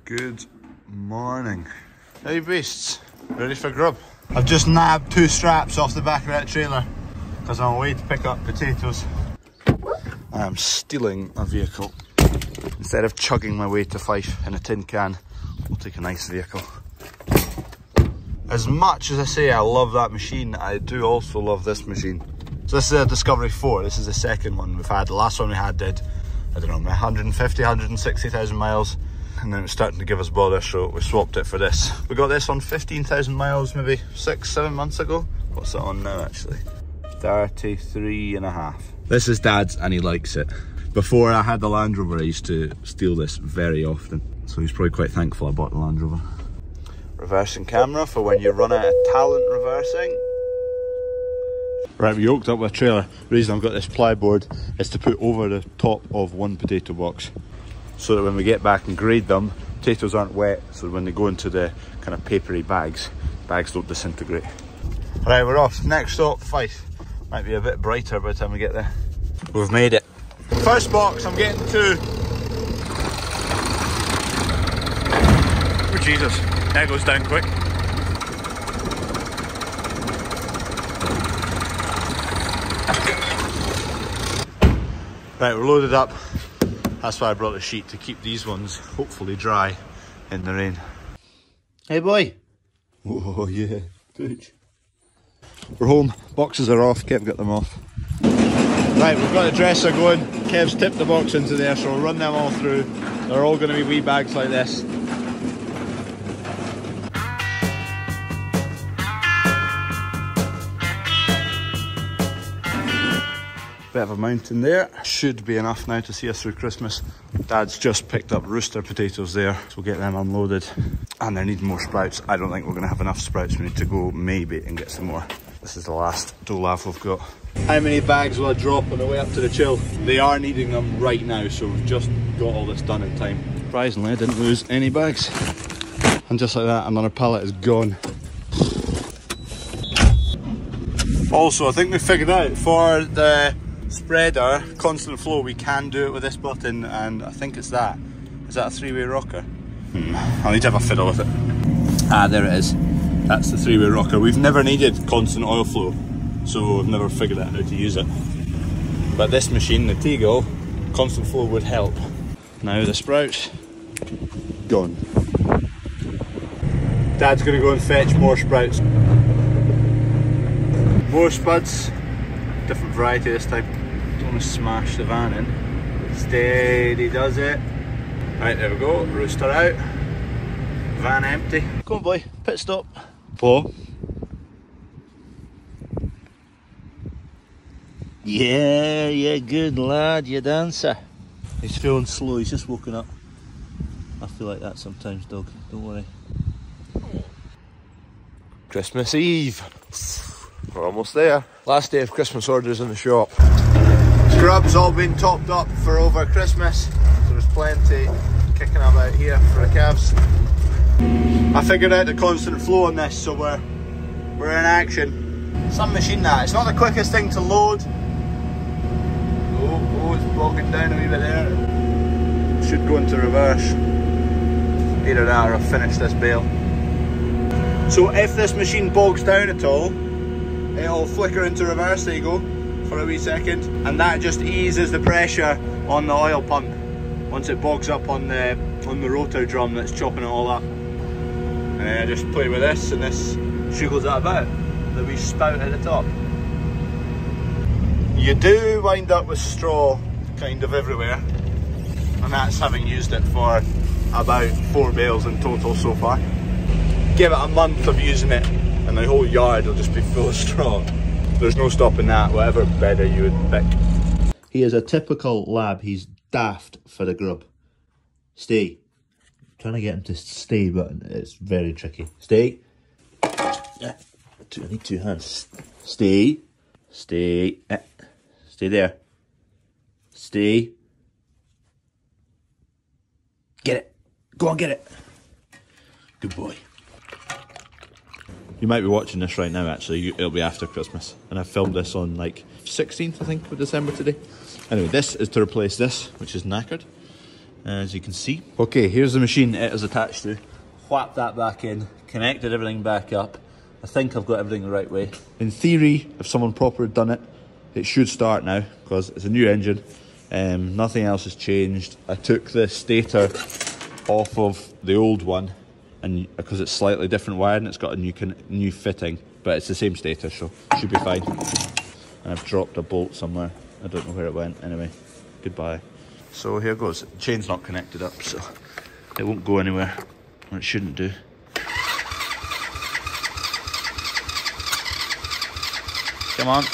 Good morning. Hey beasts, ready for grub? I've just nabbed 2 straps off the back of that trailer because I'm on my way to pick up potatoes. I am stealing a vehicle. Instead of chugging my way to Fife in a tin can, we'll take a nice vehicle. As much as I say I love that machine, I do also love this machine. So this is a Discovery 4, this is the second one we've had. The last one we had did, I don't know, 150, 160,000 miles. And then it was starting to give us bother, so we swapped it for this. We got this on 15,000 miles maybe 6-7 months ago. What's it on now actually? 33.5. This is Dad's and he likes it. Before I had the Land Rover, I used to steal this very often. So he's probably quite thankful I bought the Land Rover. Reversing camera for when you run out of talent reversing. Right, we yoked up with a trailer. The reason I've got this plyboard is to put over the top of one potato box, so that when we get back and grade them, potatoes aren't wet, so when they go into the kind of papery bags don't disintegrate. Right, we're off. Next stop, Fife. Might be a bit brighter by the time we get there. We've made it. First box, I'm getting 2. Oh Jesus, that goes down quick. Right, we're loaded up. That's why I brought the sheet, to keep these ones hopefully dry in the rain. Hey boy! Oh yeah, good. We're home, boxes are off, Kev got them off. Right, we've got the dresser going. Kev's tipped the box into there, so we'll run them all through. They're all going to be wee bags like this. Bit of a mountain there. Should be enough now to see us through Christmas. Dad's just picked up rooster potatoes there, so we'll get them unloaded. And they're needing more sprouts. I don't think we're gonna have enough sprouts. We need to go maybe and get some more. This is the last dolaf we've got. How many bags will I drop on the way up to the chill? They are needing them right now, so we've just got all this done in time. Surprisingly, I didn't lose any bags. And just like that, another pallet is gone. Also, I think we figured out for the spreader, constant flow, we can do it with this button, and I think it's that. Is that a 3-way rocker? I'll need to have a fiddle with it. Ah, there it is. That's the 3-way rocker. We've never needed constant oil flow, so we've never figured out how to use it. But this machine, the Teagle, constant flow would help. Now the sprouts, gone. Dad's gonna go and fetch more sprouts. More spuds, different variety this time. Don't want to smash the van in. Steady does it. Right, there we go, rooster out. Van empty. Come on boy, pit stop. Paul. Yeah, good lad, you dancer. He's feeling slow, he's just woken up. I feel like that sometimes, dog, don't worry. Christmas Eve. We're almost there. Last day of Christmas orders in the shop. Grub's all been topped up for over Christmas, so there's plenty kicking about here for the calves. I figured out the constant flow on this, so we're in action. Some machine that. It's not the quickest thing to load. Oh, it's bogging down a wee bit there. Should go into reverse. Either that or I've finished this bale. So if this machine bogs down at all, it'll flicker into reverse, there you go, for a wee second. And that just eases the pressure on the oil pump once it bogs up on the rotor drum that's chopping it all up. And then I just play with this, and this shuggles that about, the wee spout at the top. You do wind up with straw kind of everywhere, and that's having used it for about 4 bales in total so far. Give it a month of using it and the whole yard will just be full of straw. There's no stopping that, whatever bedder you would pick. He is a typical lab, he's daft for the grub. Stay. I'm trying to get him to stay, but it's very tricky. Stay. I need 2 hands. Stay. Stay. Stay there. Stay. Get it. Go on, get it. Good boy. You might be watching this right now, actually. It'll be after Christmas. And I filmed this on like 16th, I think, of December today. Anyway, this is to replace this, which is knackered. as you can see. Okay, here's the machine it is attached to. Whapped that back in, connected everything back up. I think I've got everything the right way. In theory, if someone proper had done it, it should start now because it's a new engine. Nothing else has changed. I took the stator off of the old one, and because it's slightly different wiring, it's got a new fitting, but it's the same stator, so it should be fine. And I've dropped a bolt somewhere. I don't know where it went. Anyway, goodbye. So here goes. The chain's not connected up, so it won't go anywhere, or it shouldn't do. Come on.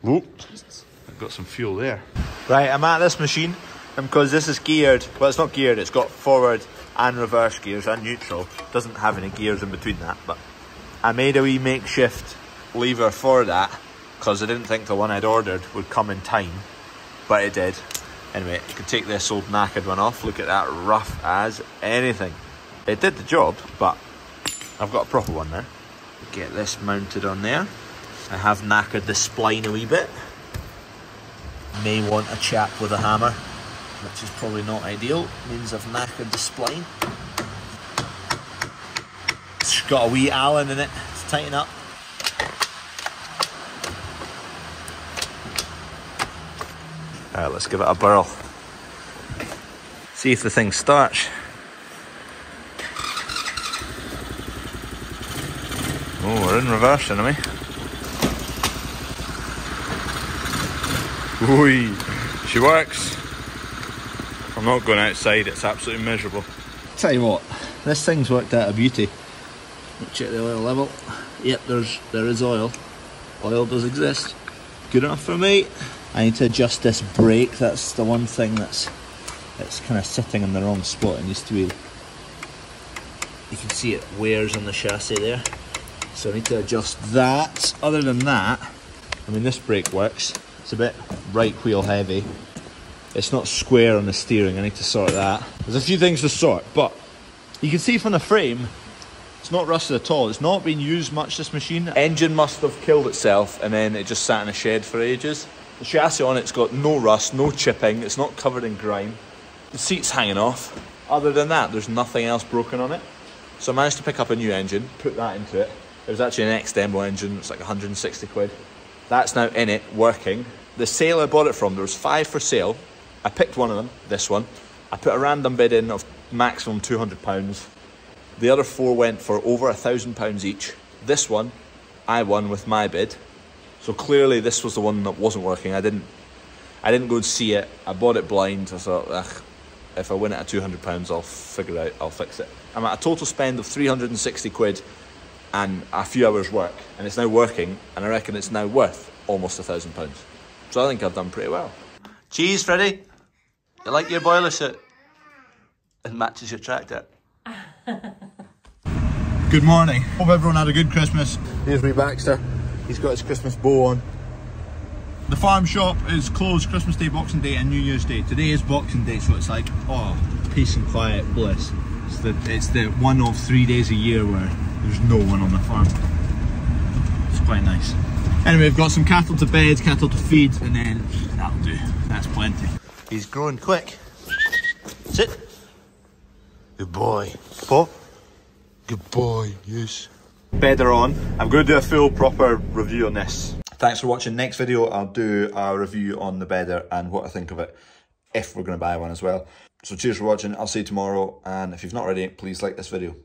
Whoop. I've got some fuel there. Right, I'm at this machine, and because this is geared, well, it's not geared, it's got forward and reverse gears and neutral. It doesn't have any gears in between that, but I made a wee makeshift lever for that because I didn't think the one I'd ordered would come in time, but it did. Anyway, you can take this old knackered one off. Look at that, rough as anything. It did the job, but I've got a proper one now. Get this mounted on there. I have knackered the spline a wee bit. May want a chap with a hammer, which is probably not ideal. Means I've knackered the spline. It's got a wee Allen in it to tighten up. Alright, let's give it a whirl. See if the thing starts. Oh, we're in reverse anyway. Ooh, she works. I'm not going outside, it's absolutely miserable. Tell you what, this thing's worked out a beauty. Check the oil level. Yep, there is oil. Oil does exist. Good enough for me. I need to adjust this brake. That's the one thing it's kind of sitting in the wrong spot. It needs to be. You can see it wears on the chassis there. So I need to adjust that. Other than that, I mean, this brake works. It's a bit right wheel heavy. It's not square on the steering. I need to sort that. There's a few things to sort, but you can see from the frame, it's not rusted at all. It's not been used much, this machine. Engine must have killed itself and then it just sat in a shed for ages. The chassis on it's got no rust, no chipping. It's not covered in grime. The seat's hanging off. Other than that, there's nothing else broken on it. So I managed to pick up a new engine, put that into it. It was actually an ex-demo engine. It's like 160 quid. That's now in it, working. The sale I bought it from, there was 5 for sale. I picked one of them, this one. I put a random bid in of maximum £200. The other 4 went for over £1,000 each. This one, I won with my bid. So clearly this was the one that wasn't working. I didn't go and see it. I bought it blind. I thought, ugh, if I win it at £200, I'll fix it. I'm at a total spend of 360 quid and a few hours work, and it's now working, and I reckon it's now worth almost £1,000. So I think I've done pretty well. Cheese, Freddie. You like your boiler suit? It matches your tractor. Good morning. Hope everyone had a good Christmas. Here's wee Baxter. He's got his Christmas bow on. The farm shop is closed Christmas Day, Boxing Day and New Year's Day. Today is Boxing Day, so it's like, oh, peace and quiet, bliss. It's the one of 3 days a year where there's no one on the farm. It's quite nice. Anyway, we've got some cattle to bed, cattle to feed, and then that'll do. That's plenty. He's growing quick. Sit. Good boy. Paw. Good boy, yes. Better on. I'm going to do a full proper review on this. Thanks for watching. Next video I'll do a review on the bedder and what I think of it, if we're going to buy one as well. So cheers for watching. I'll see you tomorrow, and if you've not already, please like this video.